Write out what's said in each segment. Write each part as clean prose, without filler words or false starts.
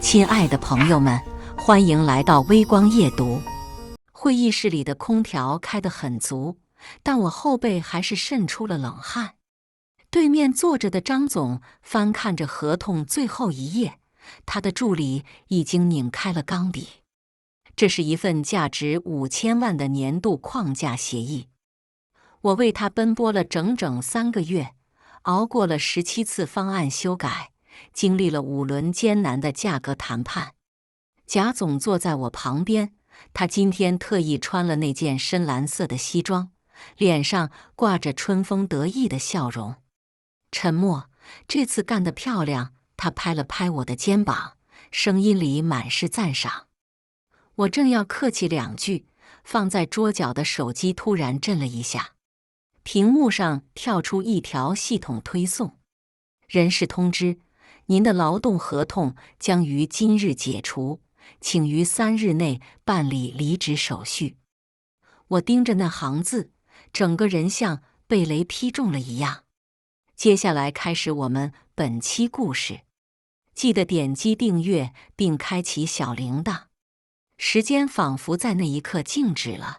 亲爱的朋友们，欢迎来到微光夜读。会议室里的空调开得很足，但我后背还是渗出了冷汗。对面坐着的张总翻看着合同最后一页，他的助理已经拧开了钢笔。这是一份价值5000万的年度框架协议。我为他奔波了整整3个月，熬过了17次方案修改，经历了5轮艰难的价格谈判。贾总坐在我旁边，他今天特意穿了那件深蓝色的西装，脸上挂着春风得意的笑容。沉默，这次干得漂亮，他拍了拍我的肩膀，声音里满是赞赏。我正要客气2句，放在桌角的手机突然震了一下，屏幕上跳出一条系统推送：人事通知，您的劳动合同将于今日解除，请于3日内办理离职手续。我盯着那行字，整个人像被雷劈中了一样。接下来开始我们本期故事，记得点击订阅并开启小铃铛。时间仿佛在那一刻静止了，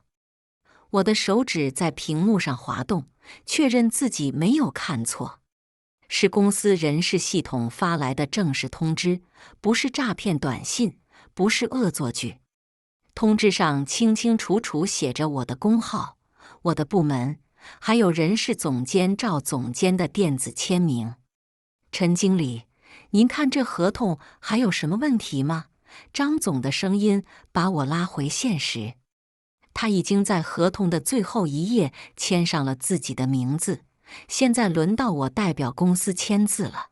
我的手指在屏幕上滑动，确认自己没有看错。是公司人事系统发来的正式通知，不是诈骗短信，不是恶作剧。通知上清清楚楚写着我的工号、我的部门，还有人事总监赵总监的电子签名。陈经理，您看这合同还有什么问题吗？张总的声音把我拉回现实。他已经在合同的最后一页签上了自己的名字，现在轮到我代表公司签字了。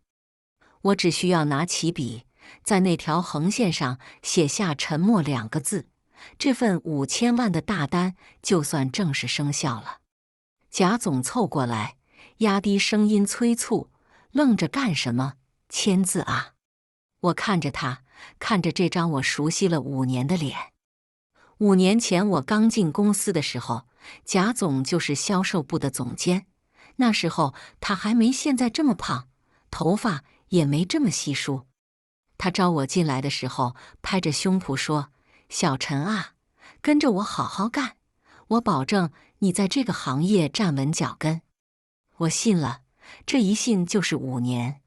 我只需要拿起笔，在那条横线上写下沉默2个字，这份5000万的大单就算正式生效了。贾总凑过来，压低声音催促：愣着干什么？签字啊！我看着他，看着这张我熟悉了5年的脸。5年前我刚进公司的时候，贾总就是销售部的总监。那时候他还没现在这么胖，头发也没这么稀疏。他招我进来的时候，拍着胸脯说：小陈啊，跟着我好好干，我保证你在这个行业站稳脚跟。我信了，这一信就是5年。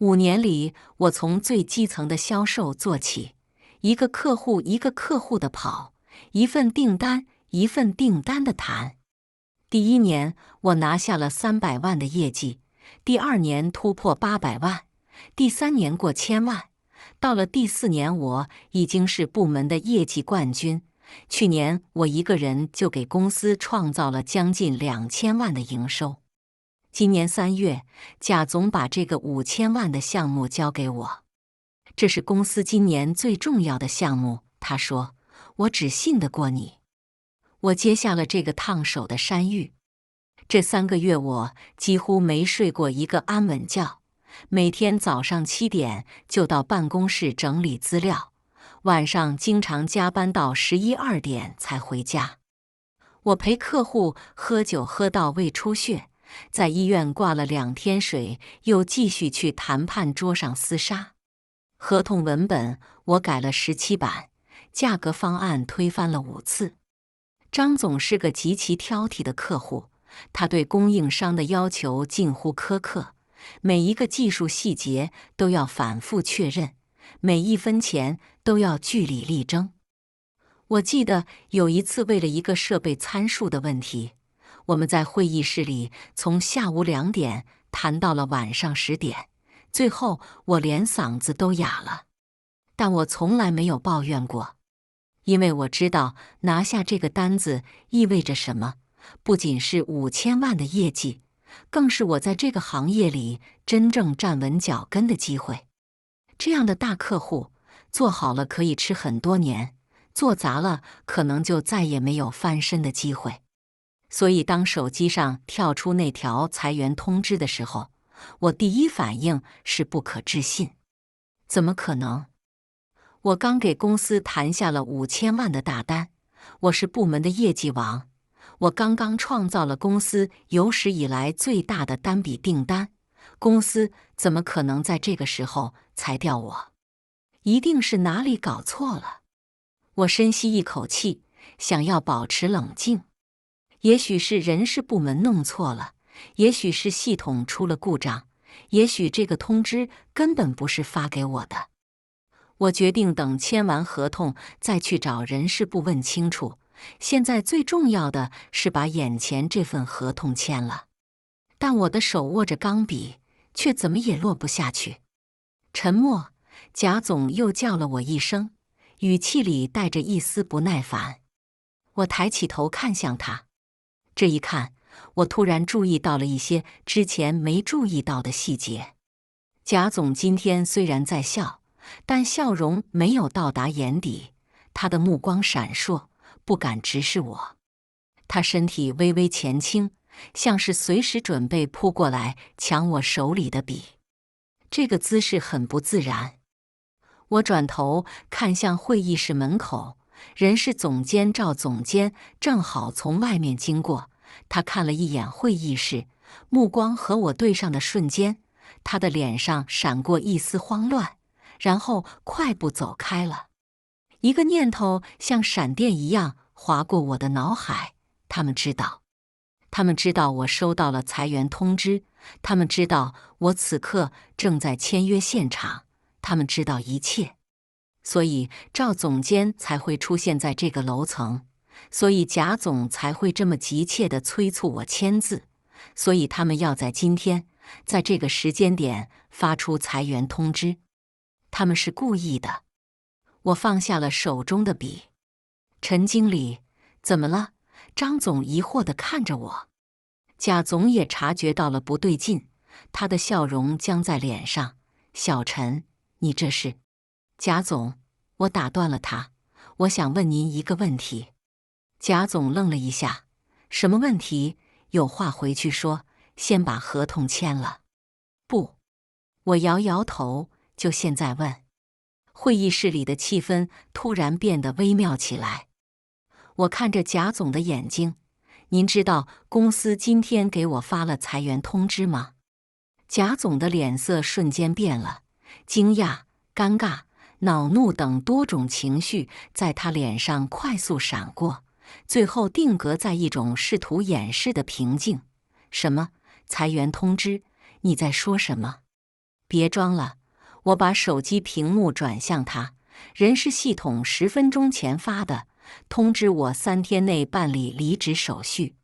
5年里，我从最基层的销售做起，一个客户一个客户的跑，一份订单一份订单的谈。第1年，我拿下了300万的业绩，第2年突破800万，第3年过1000万，到了第4年，我已经是部门的业绩冠军。去年，我一个人就给公司创造了将近2000万的营收。今年3月，贾总把这个5000万的项目交给我，这是公司今年最重要的项目。他说：我只信得过你。我接下了这个烫手的山芋。这3个月我几乎没睡过一个安稳觉，每天早上7点就到办公室整理资料，晚上经常加班到11、2点才回家。我陪客户喝酒喝到胃出血，在医院挂了2天水，又继续去谈判桌上厮杀。合同文本我改了17版，价格方案推翻了5次。张总是个极其挑剔的客户，他对供应商的要求近乎苛刻，每一个技术细节都要反复确认，每1分钱都要据理力争。我记得有一次，为了一个设备参数的问题，我们在会议室里从下午2点谈到了晚上10点，最后我连嗓子都哑了。但我从来没有抱怨过，因为我知道拿下这个单子意味着什么，不仅是5000万的业绩，更是我在这个行业里真正站稳脚跟的机会。这样的大客户，做好了可以吃很多年，做砸了可能就再也没有翻身的机会。所以当手机上跳出那条裁员通知的时候，我第一反应是不可置信。怎么可能？我刚给公司谈下了5000万的大单，我是部门的业绩王，我刚刚创造了公司有史以来最大的单笔订单，公司怎么可能在这个时候裁掉我？一定是哪里搞错了。我深吸一口气，想要保持冷静。也许是人事部门弄错了，也许是系统出了故障，也许这个通知根本不是发给我的。我决定等签完合同再去找人事部问清楚。现在最重要的是把眼前这份合同签了。但我的手握着钢笔，却怎么也落不下去。沉默，贾总又叫了我一声，语气里带着一丝不耐烦。我抬起头看向他，这一看，我突然注意到了一些之前没注意到的细节。贾总今天虽然在笑，但笑容没有到达眼底，他的目光闪烁，不敢直视我。他身体微微前倾，像是随时准备扑过来抢我手里的笔。这个姿势很不自然。我转头看向会议室门口，人事总监赵总监正好从外面经过。他看了一眼会议室，目光和我对上的瞬间，他的脸上闪过一丝慌乱，然后快步走开了。一个念头像闪电一样划过我的脑海，他们知道我收到了裁员通知，他们知道我此刻正在签约现场，他们知道一切。所以赵总监才会出现在这个楼层，所以贾总才会这么急切地催促我签字，所以他们要在今天，在这个时间点发出裁员通知。他们是故意的。我放下了手中的笔。陈经理，怎么了？张总疑惑地看着我。贾总也察觉到了不对劲，他的笑容僵在脸上。小陈，你这是……贾总，我打断了他，我想问您一个问题。贾总愣了一下，什么问题？有话回去说，先把合同签了。不，我摇摇头，就现在问。会议室里的气氛突然变得微妙起来。我看着贾总的眼睛，您知道公司今天给我发了裁员通知吗？贾总的脸色瞬间变了，惊讶、尴尬、恼怒等多种情绪在他脸上快速闪过，最后定格在一种试图掩饰的平静。什么？裁员通知？你在说什么？别装了。我把手机屏幕转向他，人事系统10分钟前发的，通知我3天内办理离职手续。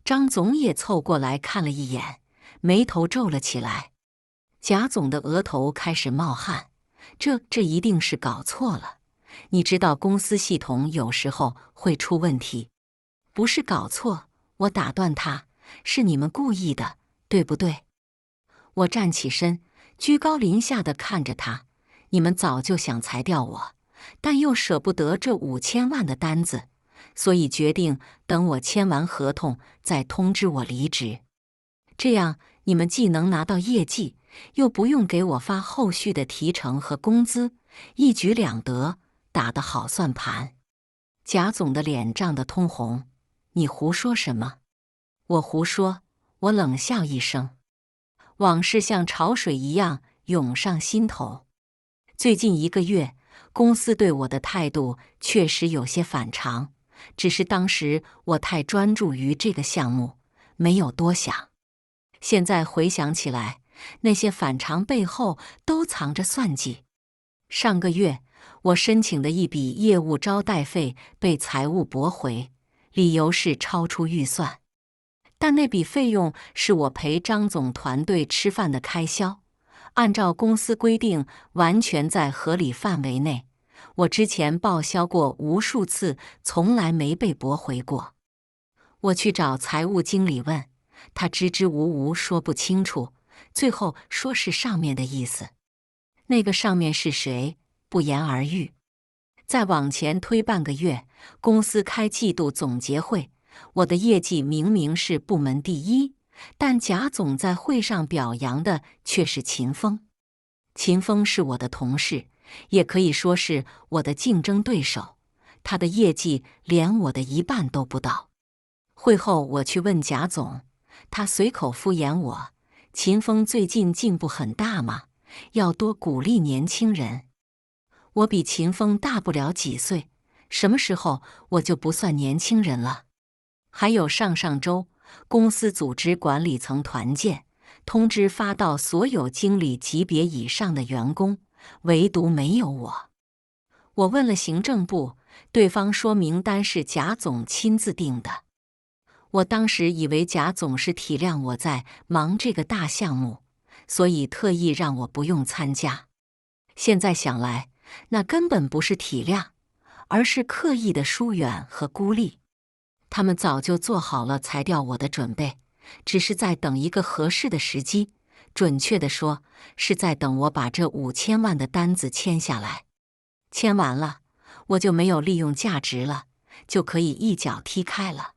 张总也凑过来看了一眼，眉头皱了起来。贾总的额头开始冒汗，这一定是搞错了。你知道公司系统有时候会出问题。不是搞错，我打断他，是你们故意的，对不对？我站起身，居高临下地看着他，你们早就想裁掉我，但又舍不得这5000万的单子，所以决定等我签完合同再通知我离职。这样你们既能拿到业绩，又不用给我发后续的提成和工资，一举两得，打得好算盘。贾总的脸涨得通红，你胡说什么？我胡说，我冷笑一声。往事像潮水一样涌上心头。最近1个月，公司对我的态度确实有些反常，只是当时我太专注于这个项目，没有多想。现在回想起来，那些反常背后都藏着算计。上个月，我申请的一笔业务招待费被财务驳回，理由是超出预算。但那笔费用是我陪张总团队吃饭的开销，按照公司规定，完全在合理范围内。我之前报销过无数次，从来没被驳回过。我去找财务经理问，他支支吾吾说不清楚，最后说是上面的意思。那个上面是谁？不言而喻。再往前推半个月，公司开季度总结会。我的业绩明明是部门第1，但贾总在会上表扬的却是秦风。秦风是我的同事，也可以说是我的竞争对手，他的业绩连我的1半都不到。会后我去问贾总，他随口敷衍我，秦风最近进步很大嘛，要多鼓励年轻人。我比秦风大不了几岁，什么时候我就不算年轻人了？还有上上周，公司组织管理层团建，通知发到所有经理级别以上的员工，唯独没有我。我问了行政部，对方说名单是贾总亲自定的。我当时以为贾总是体谅我在忙这个大项目，所以特意让我不用参加。现在想来，那根本不是体谅，而是刻意的疏远和孤立。他们早就做好了裁掉我的准备，只是在等一个合适的时机。准确地说，是在等我把这5000万的单子签下来。签完了，我就没有利用价值了，就可以一脚踢开了。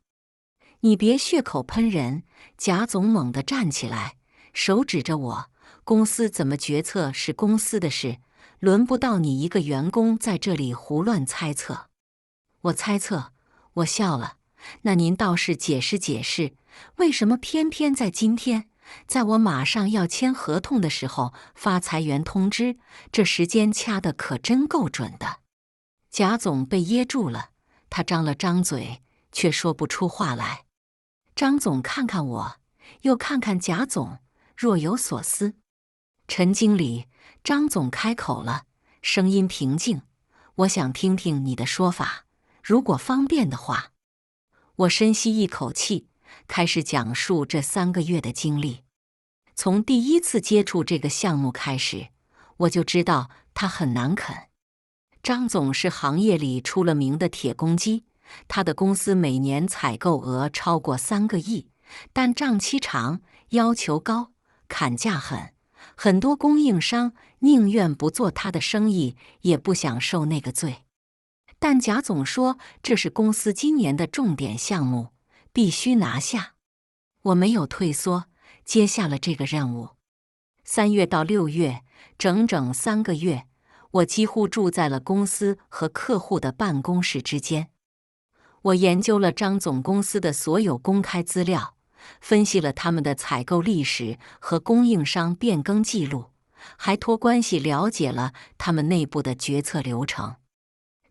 你别血口喷人！贾总猛地站起来，手指着我：公司怎么决策是公司的事，轮不到你一个员工在这里胡乱猜测。我猜测，我笑了。那您倒是解释解释，为什么偏偏在今天，在我马上要签合同的时候发裁员通知？这时间掐得可真够准的。贾总被噎住了，他张了张嘴，却说不出话来。张总看看我，又看看贾总，若有所思。陈经理，张总开口了，声音平静：我想听听你的说法，如果方便的话。我深吸一口气，开始讲述这3个月的经历。从第一次接触这个项目开始，我就知道他很难啃。张总是行业里出了名的铁公鸡，他的公司每年采购额超过3个亿，但账期长，要求高，砍价狠，很多供应商宁愿不做他的生意，也不想受那个罪。但贾总说这是公司今年的重点项目，必须拿下。我没有退缩，接下了这个任务。3月到6月，整整3个月，我几乎住在了公司和客户的办公室之间。我研究了张总公司的所有公开资料，分析了他们的采购历史和供应商变更记录，还托关系了解了他们内部的决策流程。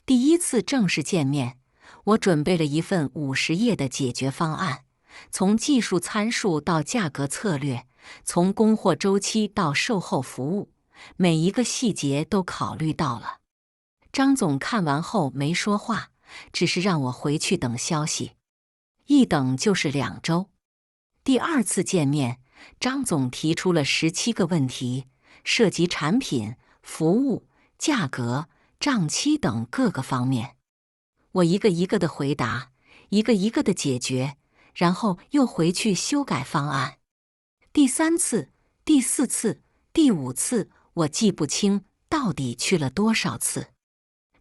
第一次正式见面，我准备了一份50页的解决方案，从技术参数到价格策略，从供货周期到售后服务，每一个细节都考虑到了。张总看完后没说话，只是让我回去等消息，一等就是2周。第2次见面，张总提出了17个问题，涉及产品、服务、价格、账期等各个方面。我一个一个的回答，一个一个的解决，然后又回去修改方案。第3次、第4次、第5次，我记不清到底去了多少次。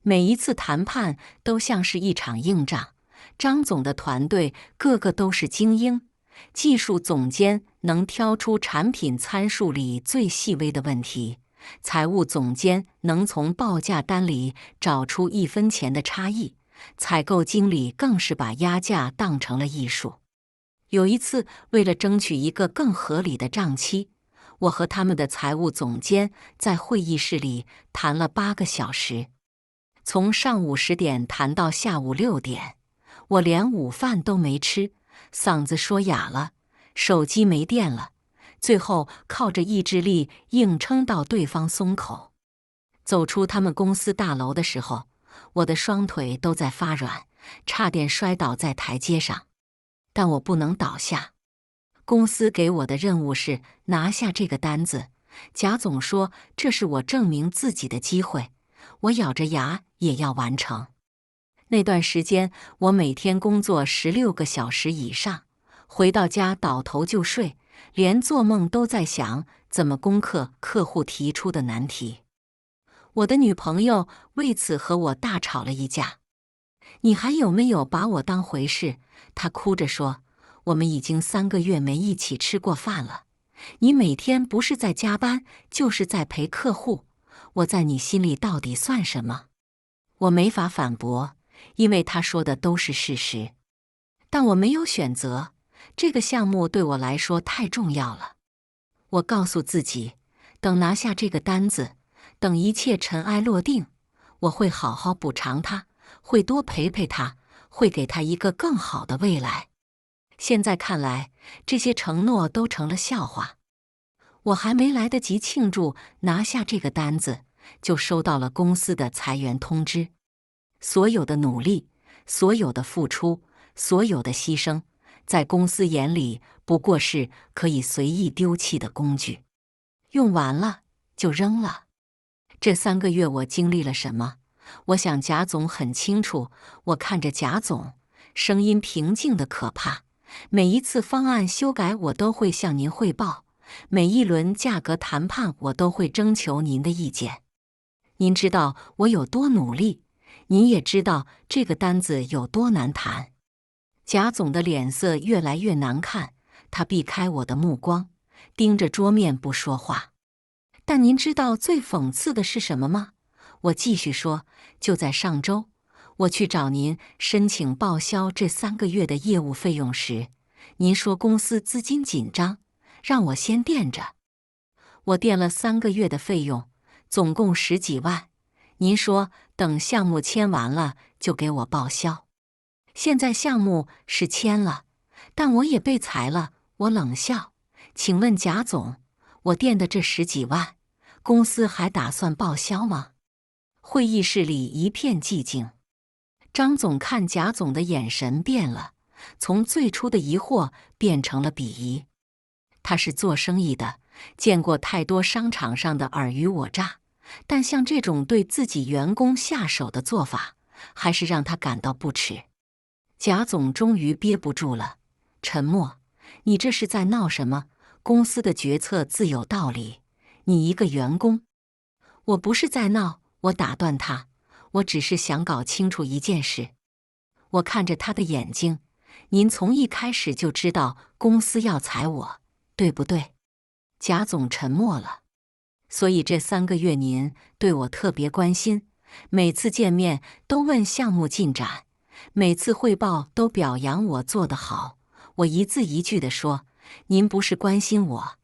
每一次谈判都像是一场硬仗，张总的团队个个都是精英，技术总监能挑出产品参数里最细微的问题，财务总监能从报价单里找出1分钱的差异，采购经理更是把压价当成了艺术。有一次，为了争取一个更合理的账期，我和他们的财务总监在会议室里谈了8个小时，从上午10点谈到下午6点，我连午饭都没吃，嗓子说哑了，手机没电了，最后靠着意志力硬撑到对方松口。走出他们公司大楼的时候，我的双腿都在发软，差点摔倒在台阶上。但我不能倒下。公司给我的任务是拿下这个单子，贾总说这是我证明自己的机会，我咬着牙也要完成。那段时间，我每天工作16个小时以上，回到家倒头就睡，连做梦都在想怎么攻克客户提出的难题。我的女朋友为此和我大吵了一架。你还有没有把我当回事？她哭着说，我们已经3个月没一起吃过饭了，你每天不是在加班，就是在陪客户，我在你心里到底算什么？我没法反驳，因为她说的都是事实。但我没有选择，这个项目对我来说太重要了。我告诉自己，等拿下这个单子，等一切尘埃落定，我会好好补偿他，会多陪陪他，会给他一个更好的未来。现在看来，这些承诺都成了笑话。我还没来得及庆祝拿下这个单子，就收到了公司的裁员通知。所有的努力，所有的付出，所有的牺牲，在公司眼里不过是可以随意丢弃的工具，用完了就扔了。这3个月我经历了什么？我想贾总很清楚。我看着贾总，声音平静的可怕。每一次方案修改，我都会向您汇报；每一轮价格谈判，我都会征求您的意见。您知道我有多努力，您也知道这个单子有多难谈。贾总的脸色越来越难看，他避开我的目光，盯着桌面不说话。但您知道最讽刺的是什么吗？我继续说，就在上周，我去找您申请报销这3个月的业务费用时，您说公司资金紧张，让我先垫着。我垫了3个月的费用，总共10几万。您说等项目签完了就给我报销。现在项目是签了，但我也被裁了。我冷笑，请问贾总，我垫的这10几万，公司还打算报销吗？会议室里一片寂静。张总看贾总的眼神变了，从最初的疑惑变成了鄙夷。他是做生意的，见过太多商场上的尔虞我诈，但像这种对自己员工下手的做法，还是让他感到不耻。贾总终于憋不住了，沉默。你这是在闹什么？公司的决策自有道理，你一个员工。我不是在闹，我打断他，我只是想搞清楚一件事。我看着他的眼睛，您从一开始就知道公司要裁我，对不对？贾总沉默了。所以这3个月您对我特别关心，每次见面都问项目进展，每次汇报都表扬我做得好。我一字一句地说，您不是关心我，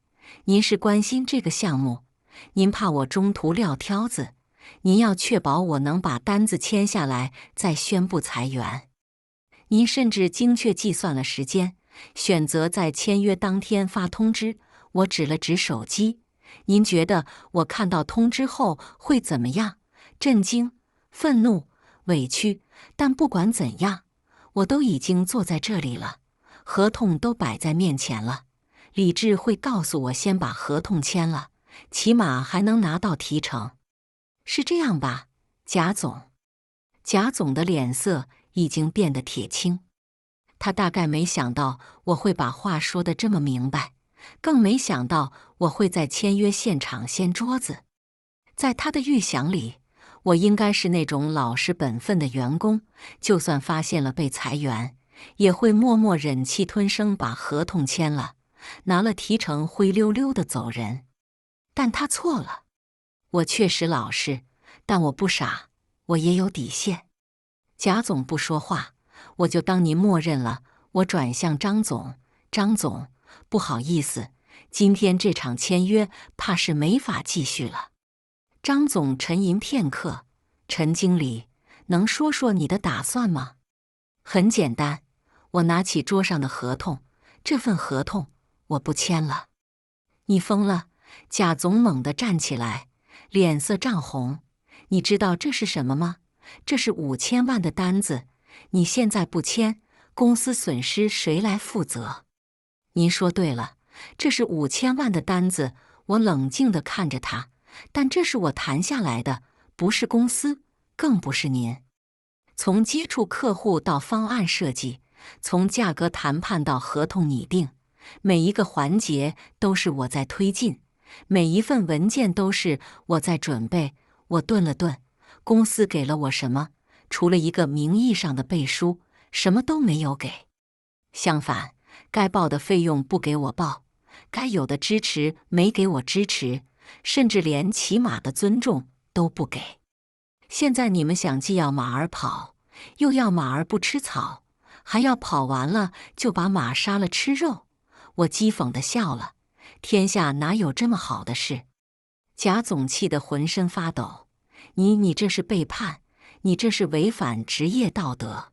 您是关心这个项目，您怕我中途撂挑子，您要确保我能把单子签下来再宣布裁员。您甚至精确计算了时间，选择在签约当天发通知。我指了指手机，您觉得我看到通知后会怎么样？震惊、愤怒、委屈。但不管怎样，我都已经坐在这里了，合同都摆在面前了。理智会告诉我先把合同签了，起码还能拿到提成。是这样吧，贾总？贾总的脸色已经变得铁青。他大概没想到我会把话说得这么明白，更没想到我会在签约现场掀桌子。在他的预想里，我应该是那种老实本分的员工，就算发现了被裁员，也会默默忍气吞声把合同签了，拿了提成灰溜溜的走人。但他错了。我确实老实，但我不傻，我也有底线。贾总不说话，我就当您默认了。我转向张总，张总，不好意思，今天这场签约怕是没法继续了。张总沉吟片刻，陈经理，能说说你的打算吗？很简单，我拿起桌上的合同，这份合同我不签了。你疯了？贾总猛地站起来，脸色涨红。你知道这是什么吗？这是5000万的单子，你现在不签，公司损失谁来负责？您说对了，这是5000万的单子。我冷静地看着他，但这是我谈下来的，不是公司，更不是您。从接触客户到方案设计，从价格谈判到合同拟定，每一个环节都是我在推进，每一份文件都是我在准备。我顿了顿，公司给了我什么？除了一个名义上的背书，什么都没有给。相反，该报的费用不给我报，该有的支持没给我支持，甚至连起码的尊重都不给。现在你们想既要马儿跑，又要马儿不吃草，还要跑完了就把马杀了吃肉。我讥讽地笑了，天下哪有这么好的事？贾总气得浑身发抖。你这是背叛，你这是违反职业道德。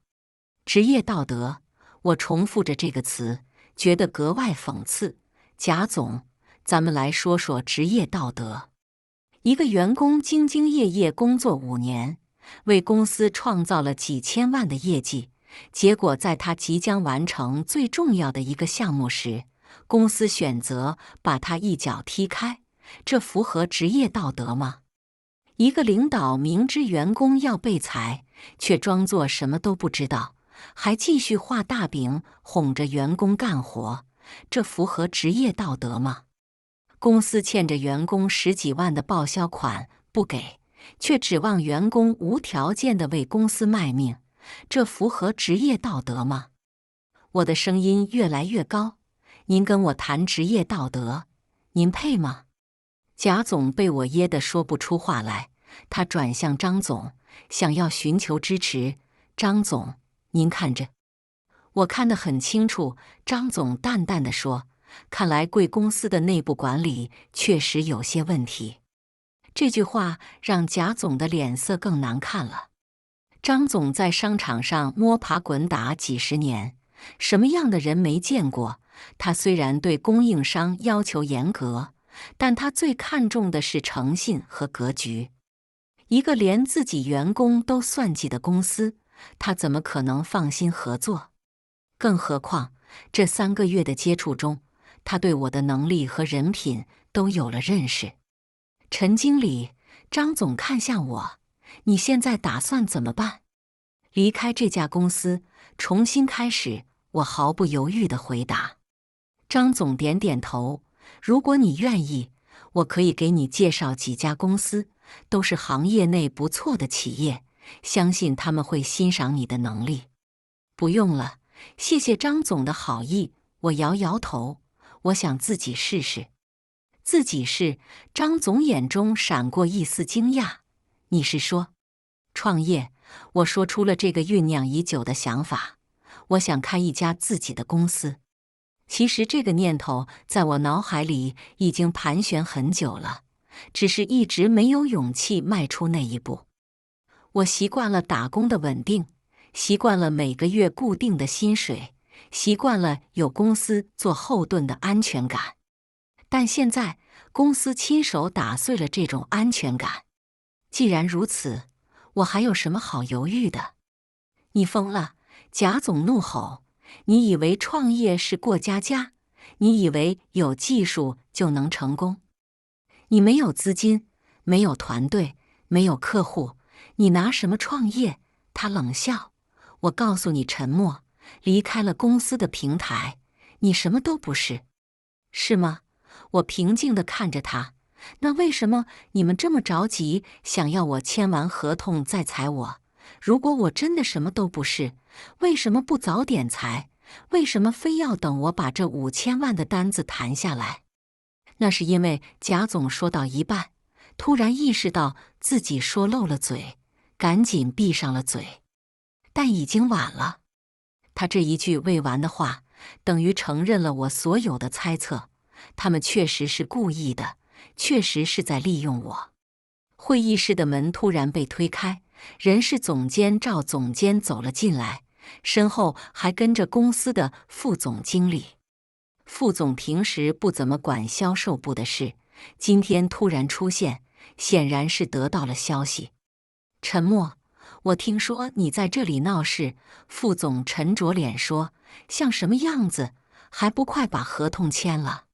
职业道德，我重复着这个词，觉得格外讽刺。贾总，咱们来说说职业道德。一个员工兢兢业业工作5年，为公司创造了几千万的业绩，结果在他即将完成最重要的一个项目时，公司选择把他一脚踢开，这符合职业道德吗？一个领导明知员工要被裁，却装作什么都不知道，还继续画大饼哄着员工干活，这符合职业道德吗？公司欠着员工10几万的报销款不给，却指望员工无条件地为公司卖命，这符合职业道德吗？我的声音越来越高，您跟我谈职业道德，您配吗？贾总被我噎得说不出话来，他转向张总，想要寻求支持。张总，您看着。我看得很清楚，张总淡淡地说，看来贵公司的内部管理确实有些问题。这句话让贾总的脸色更难看了。张总在商场上摸爬滚打几十年，什么样的人没见过？他虽然对供应商要求严格，但他最看重的是诚信和格局。一个连自己员工都算计的公司，他怎么可能放心合作？更何况，这3个月的接触中，他对我的能力和人品都有了认识。陈经理，张总看向我，你现在打算怎么办？离开这家公司，重新开始，我毫不犹豫地回答。张总点点头，如果你愿意，我可以给你介绍几家公司，都是行业内不错的企业，相信他们会欣赏你的能力。不用了，谢谢张总的好意，我摇摇头，我想自己试试。自己试？张总眼中闪过一丝惊讶，你是说创业？我说出了这个酝酿已久的想法，我想开一家自己的公司。其实这个念头在我脑海里已经盘旋很久了，只是一直没有勇气迈出那一步。我习惯了打工的稳定，习惯了每个月固定的薪水，习惯了有公司做后盾的安全感。但现在公司亲手打碎了这种安全感。既然如此，我还有什么好犹豫的？你疯了！贾总怒吼，你以为创业是过家家？你以为有技术就能成功？你没有资金，没有团队，没有客户，你拿什么创业？他冷笑。我告诉你，沉默，离开了公司的平台，你什么都不是。是吗？我平静地看着他。那为什么你们这么着急，想要我签完合同再裁我？如果我真的什么都不是，为什么不早点裁？为什么非要等我把这5000万的单子谈下来？那是因为贾总说到一半，突然意识到自己说漏了嘴，赶紧闭上了嘴。但已经晚了。他这一句未完的话，等于承认了我所有的猜测。他们确实是故意的，确实是在利用我。会议室的门突然被推开，人事总监赵总监走了进来，身后还跟着公司的副总经理。副总平时不怎么管销售部的事，今天突然出现，显然是得到了消息。沉默。我听说你在这里闹事。副总沉着脸说，像什么样子？还不快把合同签了？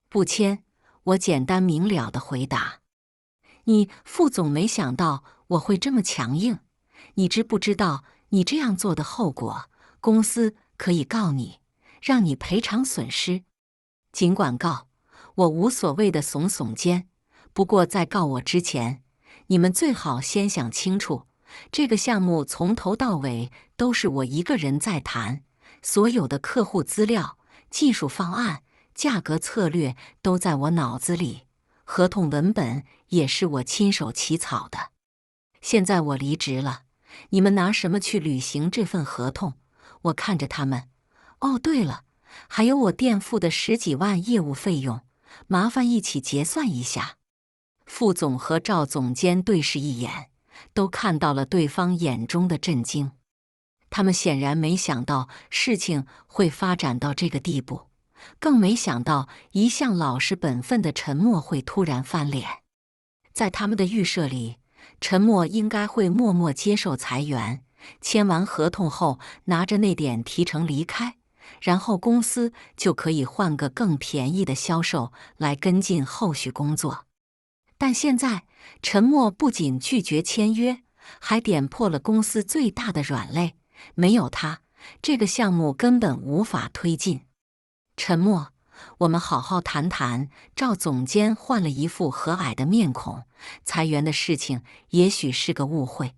不签，我简单明了地回答。副总没想到我会这么强硬。你知不知道你这样做的后果？公司可以告你，让你赔偿损失。尽管告，我无所谓的耸耸肩。不过在告我之前，你们最好先想清楚，这个项目从头到尾都是我一个人在谈，所有的客户资料、技术方案、价格策略都在我脑子里，合同文本也是我亲手起草的。现在我离职了，你们拿什么去履行这份合同？我看着他们。哦，对了，还有我垫付的10几万业务费用，麻烦一起结算一下。副总和赵总监对视一眼，都看到了对方眼中的震惊。他们显然没想到事情会发展到这个地步，更没想到一向老实本分的陈默会突然翻脸。在他们的预设里，陈默应该会默默接受裁员，签完合同后拿着那点提成离开，然后公司就可以换个更便宜的销售来跟进后续工作。但现在，陈默不仅拒绝签约，还点破了公司最大的软肋，没有他，这个项目根本无法推进。陈默，我们好好谈谈。赵总监换了一副和蔼的面孔，裁员的事情也许是个误会。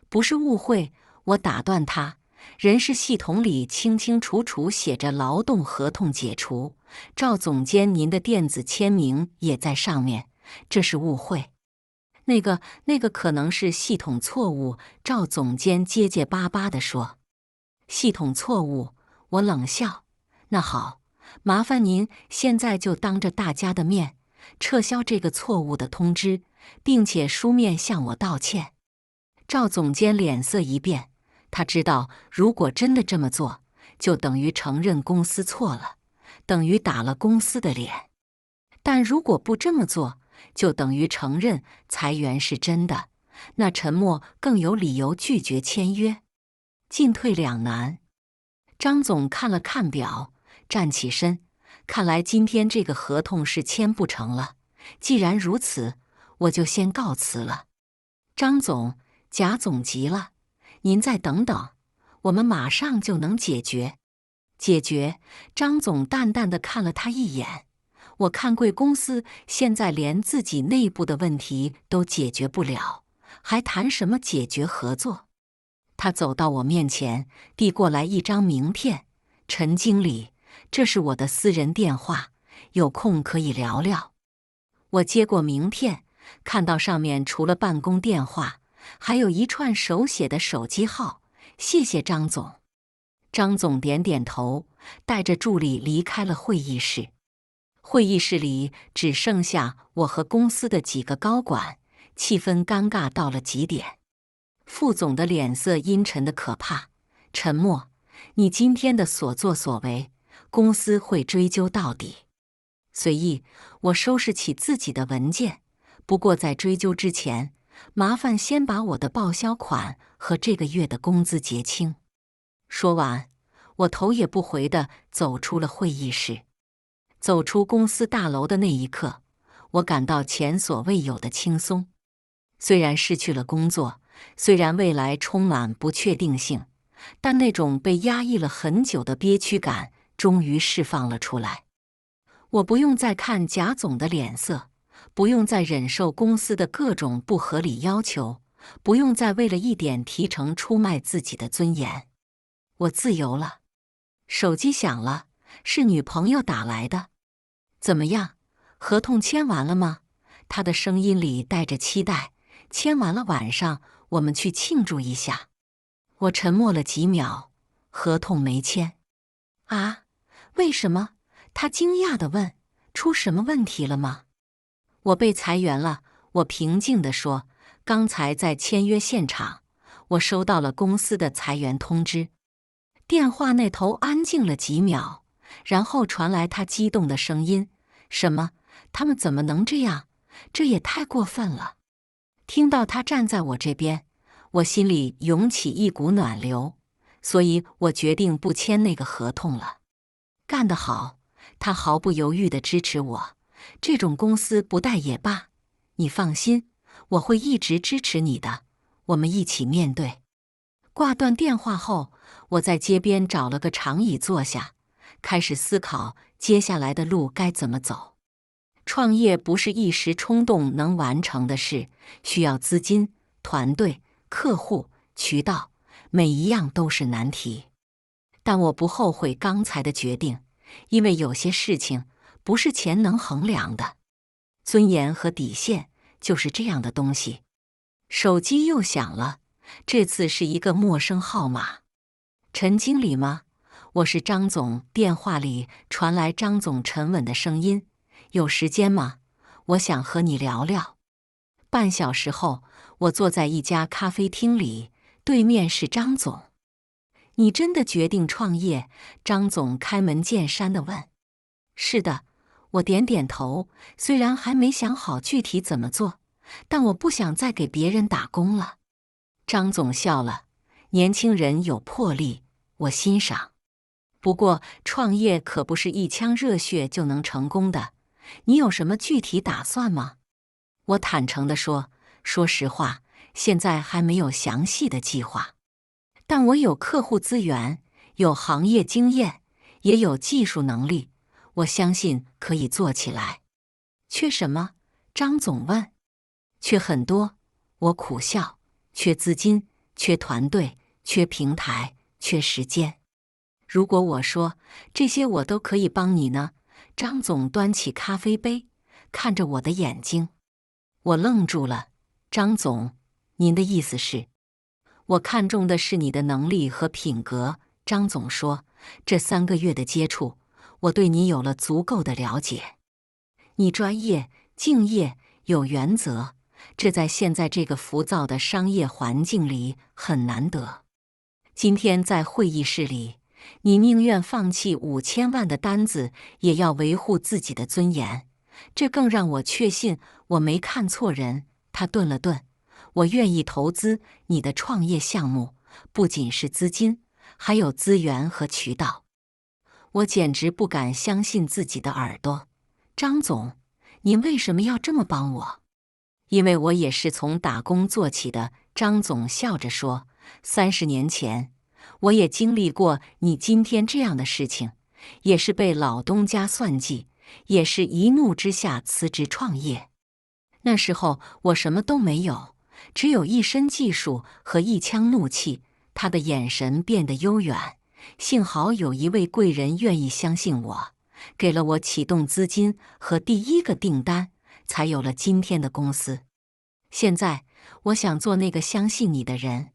不是误会，我打断他。人事系统里清清楚楚写着劳动合同解除，赵总监您的电子签名也在上面，这是误会。那个可能是系统错误，赵总监结结巴巴地说。系统错误，我冷笑。那好，麻烦您现在就当着大家的面撤销这个错误的通知，并且书面向我道歉。赵总监脸色一变，他知道如果真的这么做，就等于承认公司错了，等于打了公司的脸。但如果不这么做，就等于承认裁员是真的，那陈默更有理由拒绝签约。进退两难。张总看了看表，站起身，看来今天这个合同是签不成了。既然如此，我就先告辞了。张总，贾总急了，您再等等，我们马上就能解决。解决？张总淡淡地看了他一眼。我看贵公司现在连自己内部的问题都解决不了，还谈什么解决合作？他走到我面前，递过来一张名片。陈经理，这是我的私人电话，有空可以聊聊。我接过名片，看到上面除了办公电话，还有一串手写的手机号。谢谢张总。张总点点头，带着助理离开了会议室。会议室里只剩下我和公司的几个高管，气氛尴尬到了极点。副总的脸色阴沉的可怕。陈默，你今天的所作所为，公司会追究到底。随意，我收拾起自己的文件。不过在追究之前，麻烦先把我的报销款和这个月的工资结清。说完，我头也不回地走出了会议室。走出公司大楼的那一刻，我感到前所未有的轻松。虽然失去了工作，虽然未来充满不确定性，但那种被压抑了很久的憋屈感终于释放了出来。我不用再看贾总的脸色，不用再忍受公司的各种不合理要求，不用再为了一点提成出卖自己的尊严。我自由了。手机响了，是女朋友打来的。怎么样，合同签完了吗？她的声音里带着期待。签完了，晚上我们去庆祝一下。我沉默了几秒，合同没签。啊？为什么？她惊讶地问。出什么问题了吗？我被裁员了，我平静地说。刚才在签约现场，我收到了公司的裁员通知。电话那头安静了几秒，然后传来他激动的声音：什么？他们怎么能这样？这也太过分了！听到他站在我这边，我心里涌起一股暖流，所以我决定不签那个合同了。干得好！他毫不犹豫地支持我。这种公司不带也罢，你放心，我会一直支持你的，我们一起面对。挂断电话后，我在街边找了个长椅坐下，开始思考接下来的路该怎么走。创业不是一时冲动能完成的事，需要资金、团队、客户、渠道，每一样都是难题。但我不后悔刚才的决定，因为有些事情不是钱能衡量的。尊严和底线就是这样的东西。手机又响了，这次是一个陌生号码。陈经理吗？我是张总。电话里传来张总沉稳的声音。有时间吗？我想和你聊聊。半小时后，我坐在一家咖啡厅里，对面是张总。你真的决定创业？张总开门见山地问。是的，我点点头，虽然还没想好具体怎么做，但我不想再给别人打工了。张总笑了，年轻人有魄力，我欣赏。不过创业可不是一腔热血就能成功的，你有什么具体打算吗？我坦诚地说，说实话，现在还没有详细的计划。但我有客户资源，有行业经验，也有技术能力，我相信可以做起来。缺什么？张总问。缺很多，我苦笑。缺资金，缺团队，缺平台，缺时间。如果我说这些我都可以帮你呢？张总端起咖啡杯，看着我的眼睛。我愣住了。张总，您的意思是？我看重的是你的能力和品格。张总说，这3个月的接触，我对你有了足够的了解。你专业、敬业、有原则，这在现在这个浮躁的商业环境里很难得。今天在会议室里，你宁愿放弃5000万的单子，也要维护自己的尊严，这更让我确信我没看错人。他顿了顿，我愿意投资你的创业项目，不仅是资金，还有资源和渠道。我简直不敢相信自己的耳朵。张总，您为什么要这么帮我？因为我也是从打工做起的。张总笑着说，30年前，我也经历过你今天这样的事情，也是被老东家算计，也是一怒之下辞职创业。那时候我什么都没有，只有一身技术和一腔怒气。他的眼神变得悠远。幸好有一位贵人愿意相信我，给了我启动资金和第1个订单，才有了今天的公司。现在，我想做那个相信你的人。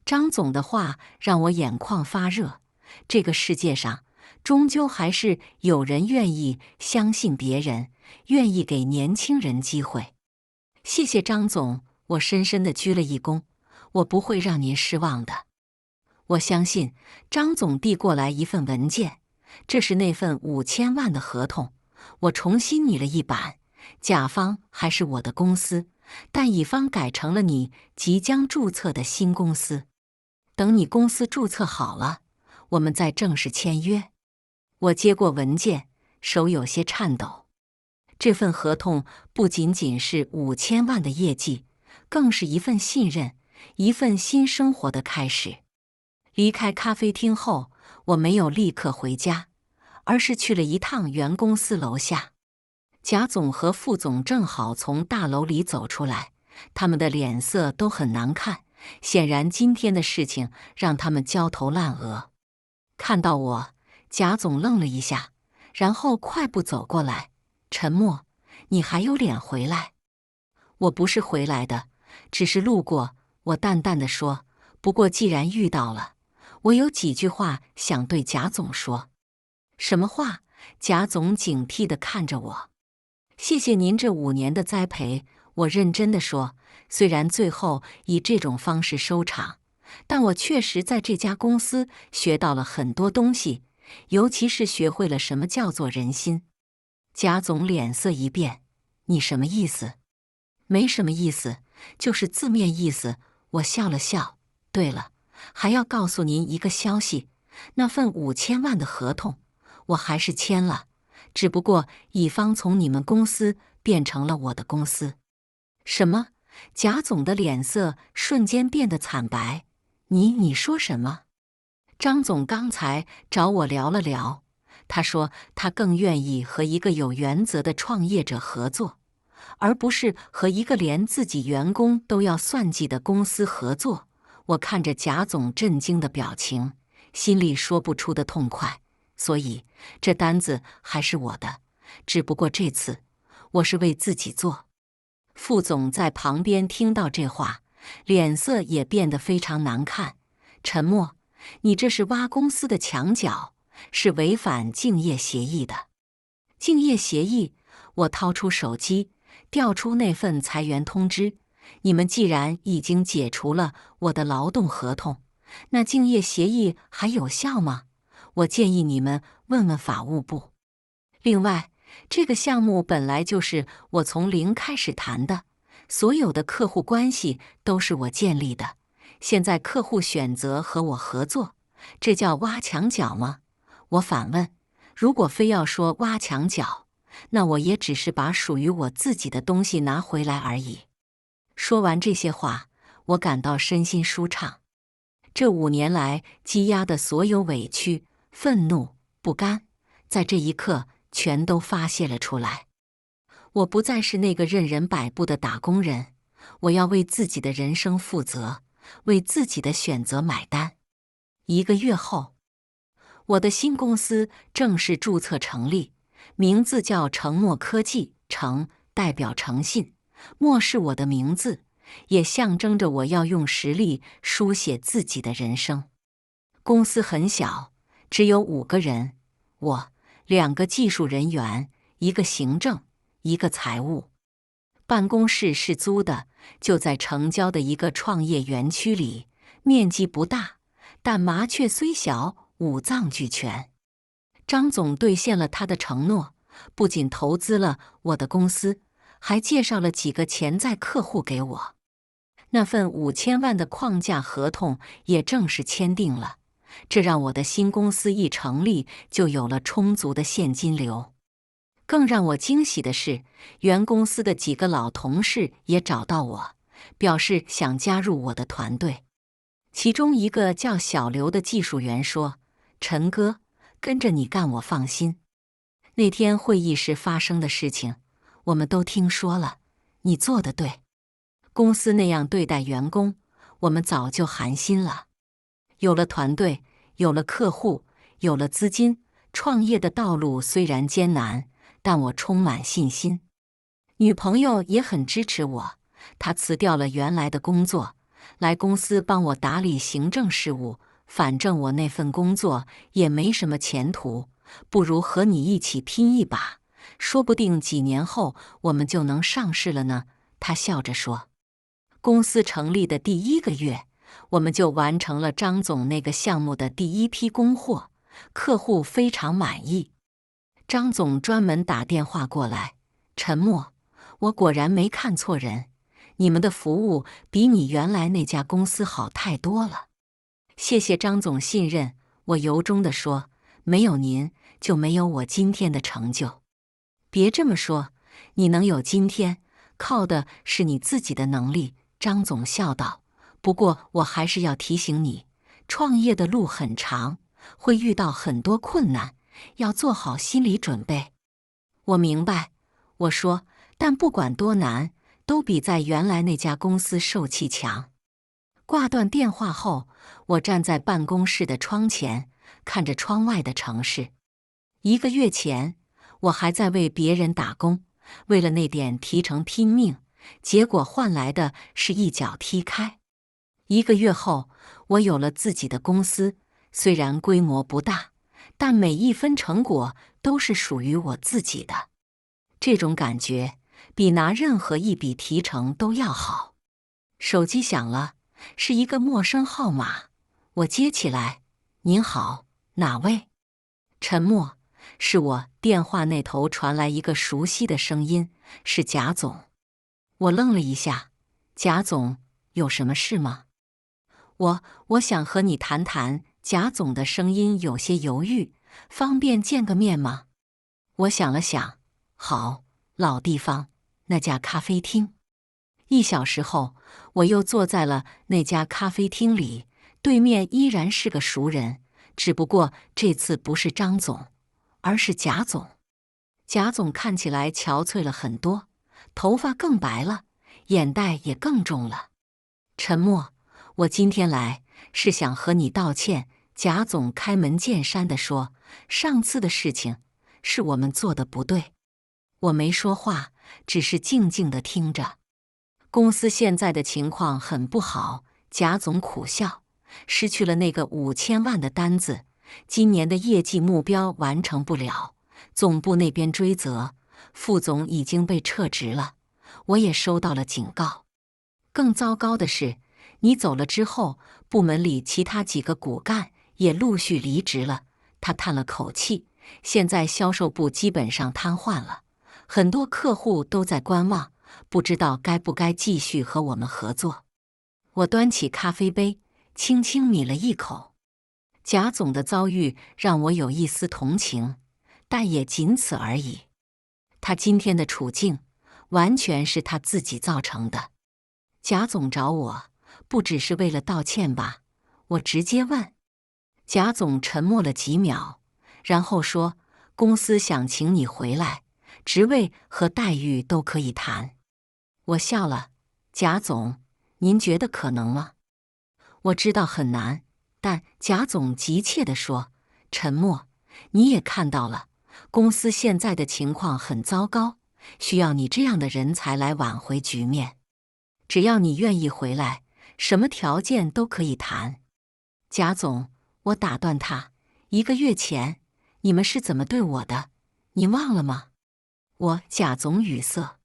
张总的话让我眼眶发热。这个世界上，终究还是有人愿意相信别人，愿意给年轻人机会。谢谢张总，我深深地鞠了一躬。我不会让您失望的。我相信。张总递过来一份文件，这是那份5000万的合同。我重新拟了一版，甲方还是我的公司，但乙方改成了你即将注册的新公司。等你公司注册好了，我们再正式签约。我接过文件，手有些颤抖。这份合同不仅仅是5000万的业绩，更是一份信任，一份新生活的开始。离开咖啡厅后，我没有立刻回家，而是去了一趟原公司楼下。贾总和副总正好从大楼里走出来，他们的脸色都很难看，显然今天的事情让他们焦头烂额。看到我，贾总愣了一下，然后快步走过来。沉默，你还有脸回来？我不是回来的，只是路过。我淡淡地说，不过既然遇到了，我有几句话想对贾总说。什么话？贾总警惕地看着我。谢谢您这5年的栽培，我认真地说，虽然最后以这种方式收场，但我确实在这家公司学到了很多东西，尤其是学会了什么叫做人心。贾总脸色一变，你什么意思？没什么意思，就是字面意思。我笑了笑。对了，还要告诉您一个消息，那份5000万的合同，我还是签了，只不过乙方从你们公司变成了我的公司。什么？贾总的脸色瞬间变得惨白。你说什么？张总刚才找我聊了聊，他说他更愿意和一个有原则的创业者合作，而不是和一个连自己员工都要算计的公司合作。我看着贾总震惊的表情，心里说不出的痛快。所以这单子还是我的，只不过这次我是为自己做。副总在旁边听到这话，脸色也变得非常难看。沉默。你这是挖公司的墙角，是违反竞业协议的。竞业协议？我掏出手机，调出那份裁员通知，你们既然已经解除了我的劳动合同，那竞业协议还有效吗？我建议你们问问法务部。另外，这个项目本来就是我从零开始谈的，所有的客户关系都是我建立的。现在客户选择和我合作，这叫挖墙脚吗？我反问，如果非要说挖墙脚，那我也只是把属于我自己的东西拿回来而已。说完这些话，我感到身心舒畅。这5年来积压的所有委屈、愤怒、不甘，在这一刻全都发泄了出来。我不再是那个任人摆布的打工人，我要为自己的人生负责，为自己的选择买单。1个月后，我的新公司正式注册成立，名字叫诚墨科技。诚代表诚信，墨是我的名字，也象征着我要用实力书写自己的人生。公司很小，只有5个人，我、2个技术人员，1个行政，1个财务。办公室是租的，就在城郊的一个创业园区里，面积不大，但麻雀虽小，五脏俱全。张总兑现了他的承诺，不仅投资了我的公司，还介绍了几个潜在客户给我。那份5000万的框架合同也正式签订了，这让我的新公司一成立就有了充足的现金流。更让我惊喜的是，原公司的几个老同事也找到我，表示想加入我的团队。其中一个叫小刘的技术员说：“陈哥，跟着你干我放心。那天会议时发生的事情，我们都听说了，你做得对。公司那样对待员工，我们早就寒心了。有了团队，有了客户，有了资金，创业的道路虽然艰难，但我充满信心。女朋友也很支持我，她辞掉了原来的工作，来公司帮我打理行政事务。反正我那份工作也没什么前途，不如和你一起拼一把，说不定几年后我们就能上市了呢。她笑着说。公司成立的第1个月，我们就完成了张总那个项目的第1批供货，客户非常满意。张总专门打电话过来：“陈默，我果然没看错人，你们的服务比你原来那家公司好太多了。”谢谢张总信任，我由衷地说，没有您就没有我今天的成就。别这么说，你能有今天，靠的是你自己的能力。张总笑道。不过我还是要提醒你，创业的路很长，会遇到很多困难，要做好心理准备。我明白，我说，但不管多难，都比在原来那家公司受气强。挂断电话后，我站在办公室的窗前，看着窗外的城市。1个月前，我还在为别人打工，为了那点提成拼命，结果换来的是一脚踢开。1个月后，我有了自己的公司，虽然规模不大，但每一分成果都是属于我自己的。这种感觉比拿任何一笔提成都要好。手机响了，是一个陌生号码，我接起来：“您好，哪位？”沉默，是我。电话那头传来一个熟悉的声音：“是贾总。”我愣了一下：“贾总，有什么事吗？”我想和你谈谈。贾总的声音有些犹豫：“方便见个面吗？”我想了想：“好，老地方，那家咖啡厅。”1小时后，我又坐在了那家咖啡厅里，对面依然是个熟人，只不过这次不是张总，而是贾总。贾总看起来憔悴了很多，头发更白了，眼袋也更重了。沉默，我今天来是想和你道歉。贾总开门见山地说：“上次的事情是我们做的不对。”我没说话，只是静静地听着。公司现在的情况很不好，贾总苦笑，失去了那个5000万的单子，今年的业绩目标完成不了，总部那边追责，副总已经被撤职了，我也收到了警告。更糟糕的是，你走了之后，部门里其他几个骨干也陆续离职了。他叹了口气，现在销售部基本上瘫痪了，很多客户都在观望，不知道该不该继续和我们合作。我端起咖啡杯，轻轻抿了一口。贾总的遭遇让我有一丝同情，但也仅此而已。他今天的处境，完全是他自己造成的。贾总找我，不只是为了道歉吧？我直接问。贾总沉默了几秒，然后说：“公司想请你回来，职位和待遇都可以谈。”我笑了。贾总，您觉得可能吗？我知道很难，但贾总急切地说：“沉默，你也看到了，公司现在的情况很糟糕，需要你这样的人才来挽回局面。只要你愿意回来，什么条件都可以谈。”贾总，我打断他，1个月前你们是怎么对我的？你忘了吗？贾总语塞。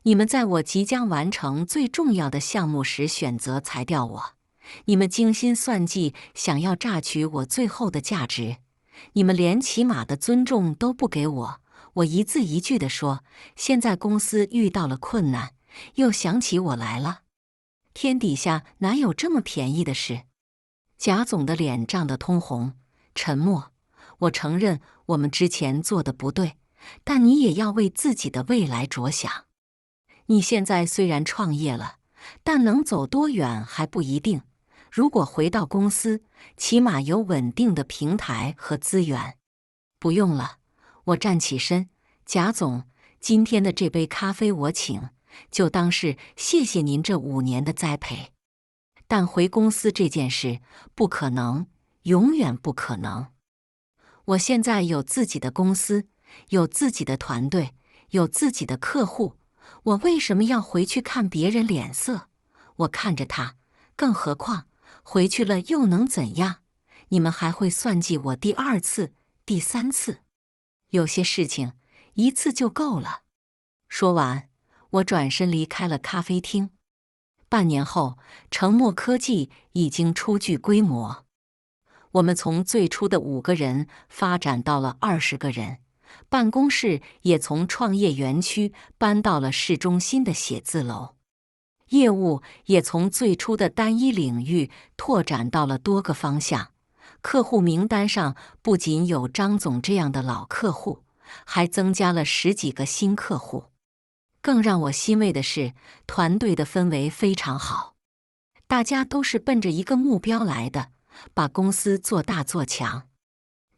你们在我即将完成最重要的项目时选择裁掉我，你们精心算计，想要榨取我最后的价值，你们连起码的尊重都不给我。我一字一句地说，现在公司遇到了困难，又想起我来了。天底下哪有这么便宜的事？贾总的脸涨得通红，沉默。我承认我们之前做的不对，但你也要为自己的未来着想。你现在虽然创业了，但能走多远还不一定。如果回到公司，起码有稳定的平台和资源。不用了，我站起身。贾总，今天的这杯咖啡我请，就当是谢谢您这5年的栽培。但回公司这件事不可能，永远不可能。我现在有自己的公司，有自己的团队，有自己的客户，我为什么要回去看别人脸色？我看着他，更何况回去了又能怎样？你们还会算计我第2次、第3次？有些事情1次就够了。说完，我转身离开了咖啡厅。半年后，成墨科技已经初具规模。我们从最初的5个人发展到了20个人，办公室也从创业园区搬到了市中心的写字楼，业务也从最初的单一领域拓展到了多个方向。客户名单上不仅有张总这样的老客户，还增加了10几个新客户。更让我欣慰的是，团队的氛围非常好，大家都是奔着一个目标来的，把公司做大做强。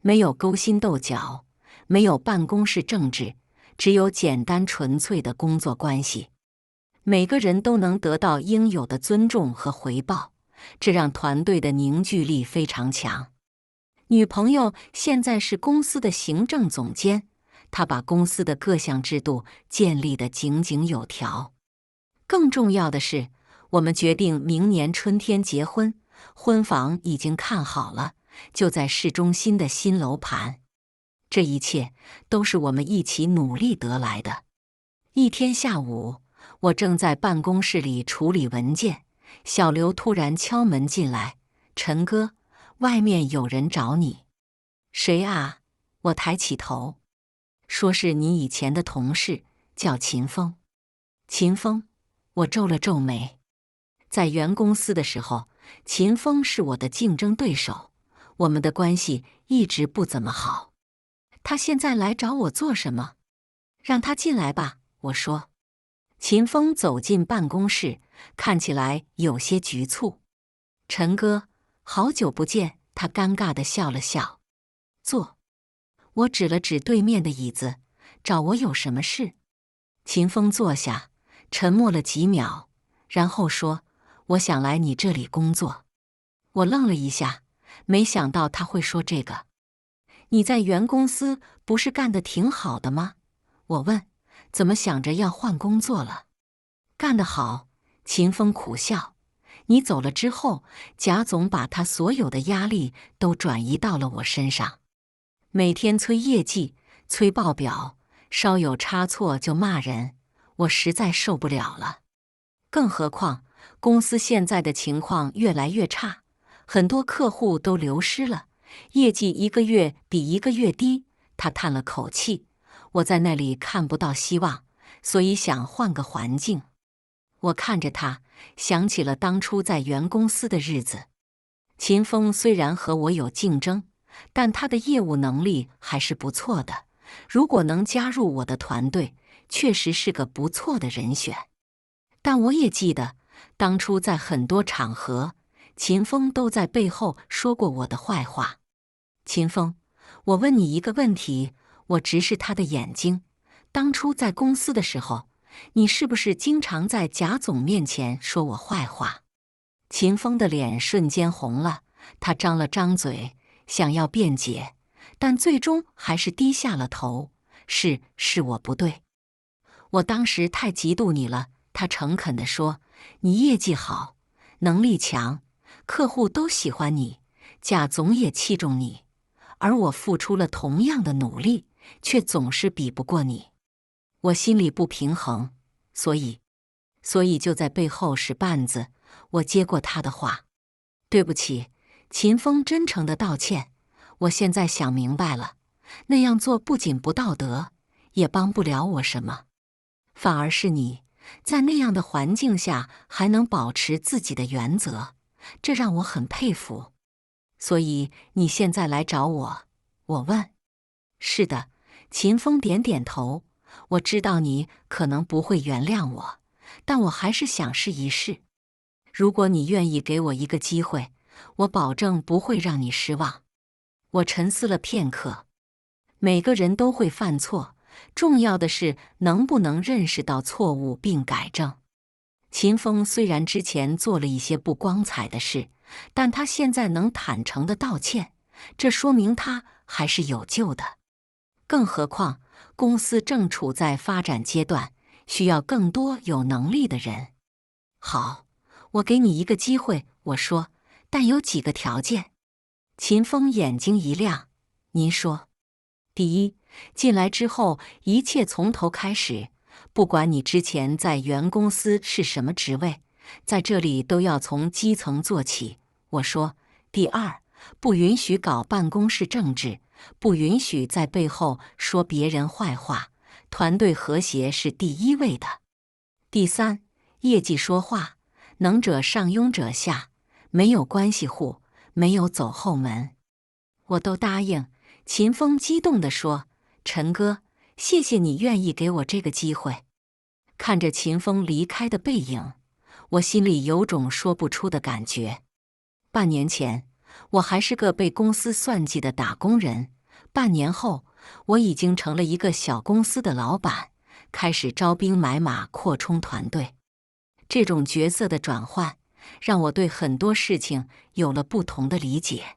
没有勾心斗角，没有办公室政治，只有简单纯粹的工作关系。每个人都能得到应有的尊重和回报，这让团队的凝聚力非常强。女朋友现在是公司的行政总监，她把公司的各项制度建立得井井有条。更重要的是，我们决定明年春天结婚，婚房已经看好了，就在市中心的新楼盘。这一切都是我们一起努力得来的。一天下午，我正在办公室里处理文件，小刘突然敲门进来：“陈哥，外面有人找你。”“谁啊？”我抬起头，说是你以前的同事，叫秦风。秦风？我皱了皱眉。在原公司的时候，秦风是我的竞争对手，我们的关系一直不怎么好。他现在来找我做什么？让他进来吧，我说。秦风走进办公室，看起来有些局促。陈哥，好久不见，他尴尬地笑了笑。坐。我指了指对面的椅子，找我有什么事？秦风坐下，沉默了几秒，然后说：“我想来你这里工作。”我愣了一下，没想到他会说这个。你在原公司不是干得挺好的吗？我问，怎么想着要换工作了？干得好，秦风苦笑。你走了之后，贾总把他所有的压力都转移到了我身上，每天催业绩，催报表，稍有差错就骂人，我实在受不了了。更何况公司现在的情况越来越差，很多客户都流失了，业绩一个月比一个月低。他叹了口气，我在那里看不到希望，所以想换个环境。我看着他，想起了当初在原公司的日子。秦风虽然和我有竞争，但他的业务能力还是不错的。如果能加入我的团队，确实是个不错的人选。但我也记得，当初在很多场合，秦风都在背后说过我的坏话。秦风，我问你一个问题，我直视他的眼睛。当初在公司的时候，你是不是经常在贾总面前说我坏话？秦风的脸瞬间红了，他张了张嘴，想要辩解，但最终还是低下了头。是我不对，我当时太嫉妒你了。他诚恳地说，你业绩好，能力强，客户都喜欢你，贾总也器重你，而我付出了同样的努力，却总是比不过你。我心里不平衡，所以就在背后使绊子。我接过他的话，对不起。秦风真诚地道歉，我现在想明白了，那样做不仅不道德，也帮不了我什么。反而是你，在那样的环境下还能保持自己的原则，这让我很佩服。所以你现在来找我？我问。是的，秦风点点头。我知道你可能不会原谅我，但我还是想试一试。如果你愿意给我一个机会，我保证不会让你失望。我沉思了片刻，每个人都会犯错，重要的是能不能认识到错误并改正。秦风虽然之前做了一些不光彩的事，但他现在能坦诚地道歉，这说明他还是有救的。更何况，公司正处在发展阶段，需要更多有能力的人。好，我给你一个机会，我说，但有几个条件。秦风眼睛一亮，您说。第一，进来之后一切从头开始，不管你之前在原公司是什么职位，在这里都要从基层做起。我说。第二，不允许搞办公室政治，不允许在背后说别人坏话，团队和谐是第一位的。第三，业绩说话，能者上庸者下，没有关系户，没有走后门。我都答应。秦风激动地说，陈哥，谢谢你愿意给我这个机会。看着秦风离开的背影，我心里有种说不出的感觉。半年前，我还是个被公司算计的打工人，半年后，我已经成了一个小公司的老板，开始招兵买马扩充团队。这种角色的转换，让我对很多事情有了不同的理解。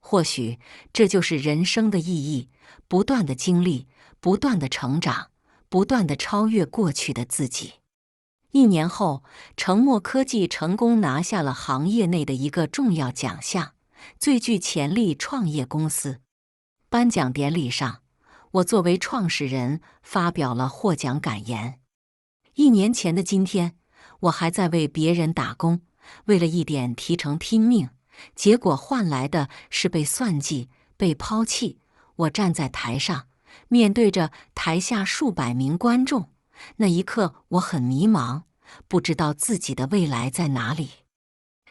或许这就是人生的意义，不断的经历，不断的成长，不断的超越过去的自己。1年后，成墨科技成功拿下了行业内的一个重要奖项——最具潜力创业公司。颁奖典礼上，我作为创始人发表了获奖感言。1年前的今天，我还在为别人打工，为了一点提成拼命，结果换来的是被算计、被抛弃。我站在台上，面对着台下数百名观众，那一刻我很迷茫，不知道自己的未来在哪里。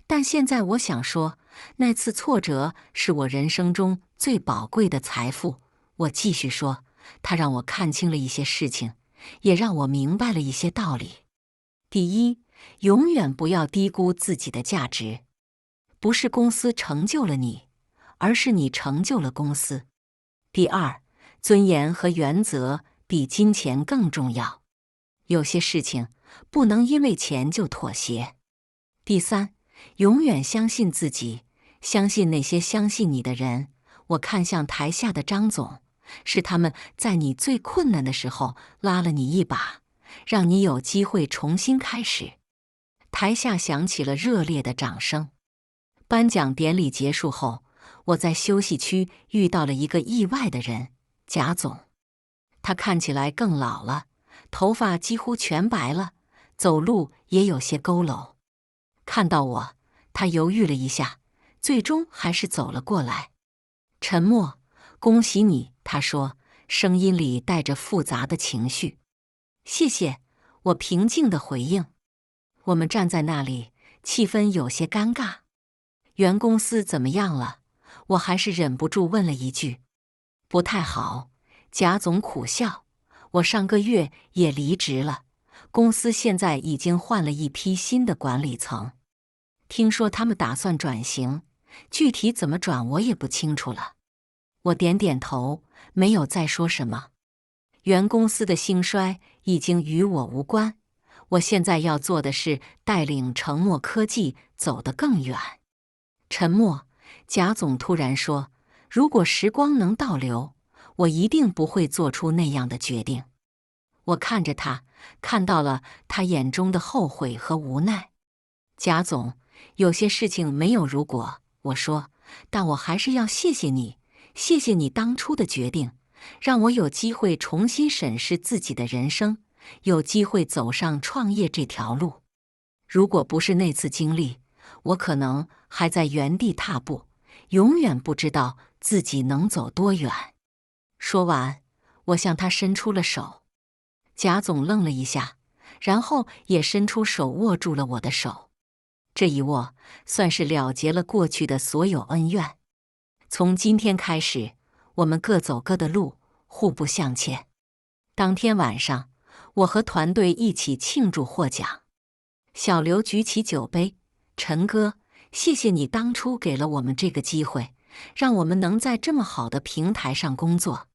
但现在我想说，那次挫折是我人生中最宝贵的财富。我继续说，它让我看清了一些事情，也让我明白了一些道理。第一，永远不要低估自己的价值。不是公司成就了你，而是你成就了公司。第二，尊严和原则比金钱更重要。有些事情不能因为钱就妥协。第三，永远相信自己，相信那些相信你的人。我看向台下的张总，是他们在你最困难的时候拉了你一把，让你有机会重新开始。台下响起了热烈的掌声。颁奖典礼结束后，我在休息区遇到了一个意外的人，贾总。他看起来更老了，头发几乎全白了，走路也有些佝偻。看到我，他犹豫了一下，最终还是走了过来。沉默，恭喜你，他说，声音里带着复杂的情绪。谢谢，我平静地回应。我们站在那里，气氛有些尴尬。原公司怎么样了？我还是忍不住问了一句。不太好，贾总苦笑。我上个月也离职了，公司现在已经换了一批新的管理层。听说他们打算转型，具体怎么转我也不清楚了。我点点头，没有再说什么。原公司的兴衰已经与我无关，我现在要做的是带领成墨科技走得更远。沉默，贾总突然说，如果时光能倒流，我一定不会做出那样的决定。我看着他，看到了他眼中的后悔和无奈。贾总，有些事情没有如果，我说，但我还是要谢谢你，谢谢你当初的决定，让我有机会重新审视自己的人生，有机会走上创业这条路。如果不是那次经历，我可能还在原地踏步，永远不知道自己能走多远。说完，我向他伸出了手。贾总愣了一下，然后也伸出手握住了我的手。这一握，算是了结了过去的所有恩怨。从今天开始，我们各走各的路，互不相欠。当天晚上，我和团队一起庆祝获奖。小刘举起酒杯，陈哥，谢谢你当初给了我们这个机会，让我们能在这么好的平台上工作。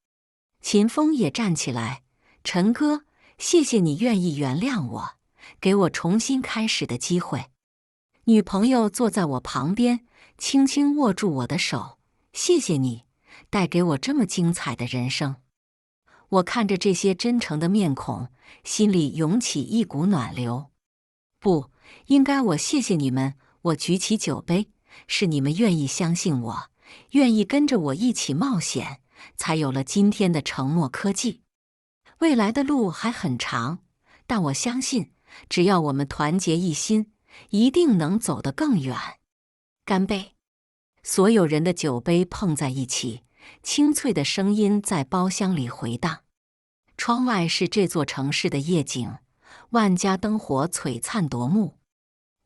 秦风也站起来，陈哥，谢谢你愿意原谅我，给我重新开始的机会。女朋友坐在我旁边，轻轻握住我的手，谢谢你，带给我这么精彩的人生。我看着这些真诚的面孔，心里涌起一股暖流。不，应该我谢谢你们。我举起酒杯，是你们愿意相信我，愿意跟着我一起冒险，才有了今天的成墨科技。未来的路还很长，但我相信，只要我们团结一心，一定能走得更远。干杯！所有人的酒杯碰在一起，清脆的声音在包厢里回荡。窗外是这座城市的夜景，万家灯火璀璨夺目。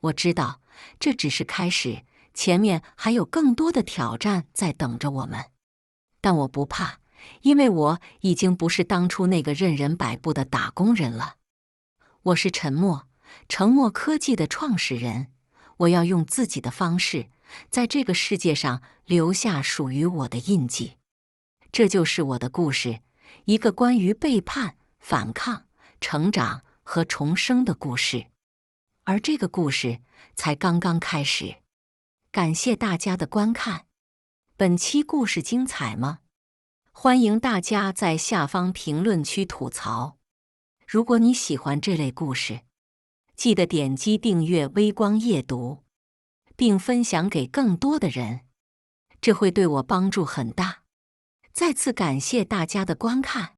我知道，这只是开始，前面还有更多的挑战在等着我们。但我不怕，因为我已经不是当初那个任人摆布的打工人了。我是陈默，成墨科技的创始人。我要用自己的方式，在这个世界上留下属于我的印记。这就是我的故事，一个关于背叛、反抗、成长和重生的故事。而这个故事才刚刚开始。感谢大家的观看。本期故事精彩吗？欢迎大家在下方评论区吐槽。如果你喜欢这类故事，记得点击订阅微光夜读，并分享给更多的人，这会对我帮助很大。再次感谢大家的观看。